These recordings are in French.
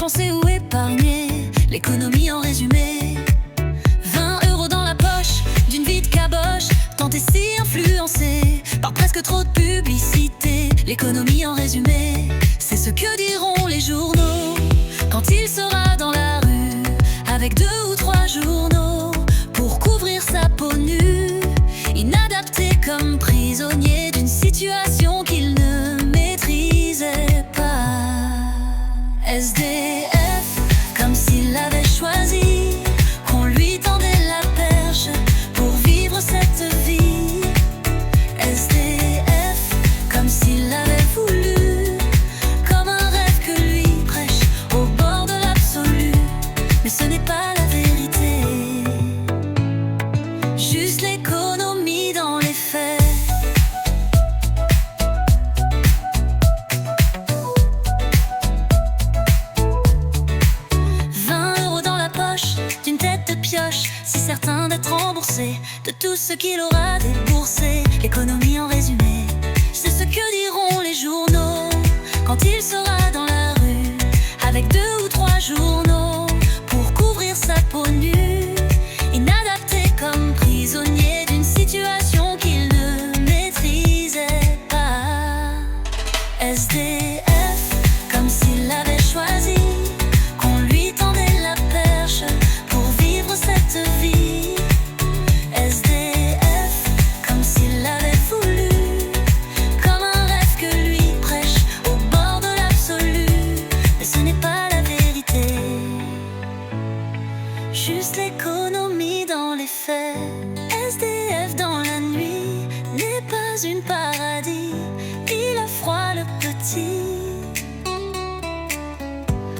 dépenser ou épargner, l'économie en résumé. 20 € dans la poche d'une vie de caboche, tant et si influencé par presque trop de publicité. L'économie en résumé, c'est ce que diront les journaux quand il sera dans la rue avec 2 ou 3 journaux pour couvrir sa peau nue, inadapté comme prisonnier d'une situation qu'il ne maîtrisait pas. SDF, comme s'il avait choisi qu'on lui tendait la perche pour vivre cette vie. SDF, comme s'il avait voulu, comme un rêve que lui prêche au bord de l'absolu. Mais ce n'est pas la vérité, juste l'économie dans les faits. D'une tête de pioche, si certain d'être remboursé de tout ce qu'il aura déboursé. L'économie en résumé, c'est ce que diront les journaux quand il sera dans la rue avec 2 ou 3 journaux pour couvrir sa peau nue, inadapté comme prisonnier d'une situation qu'il ne maîtrisait pas. SDF, comme s'il avait choisi qu'on lui tendait la perche pour vivre cette vie. SDF, comme s'il avait voulu, comme un rêve que lui prêche au bord de l'absolu. Mais ce n'est pas la vérité, juste l'économie dans les faits. SDF dans la nuit n'est pas une paradis, il a froid le petit.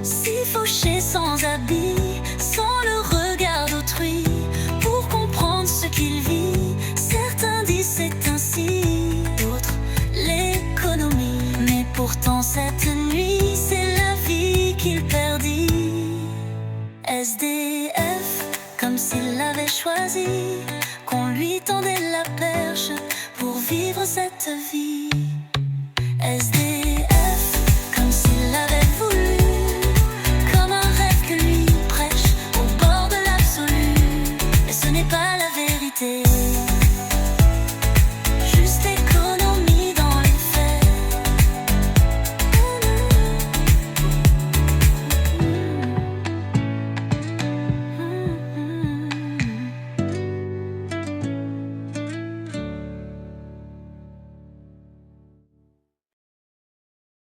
Si fauché sans habit, sans le regard d'autrui, pour comprendre ce qu'il vit, certains disent c'est ainsi, d'autres l'économie. Mais pourtant cette nuit, c'est la vie qu'il perdit. SDF, comme s'il avait choisi qu'on lui tendait la perche pour vivre cette vie. SDF.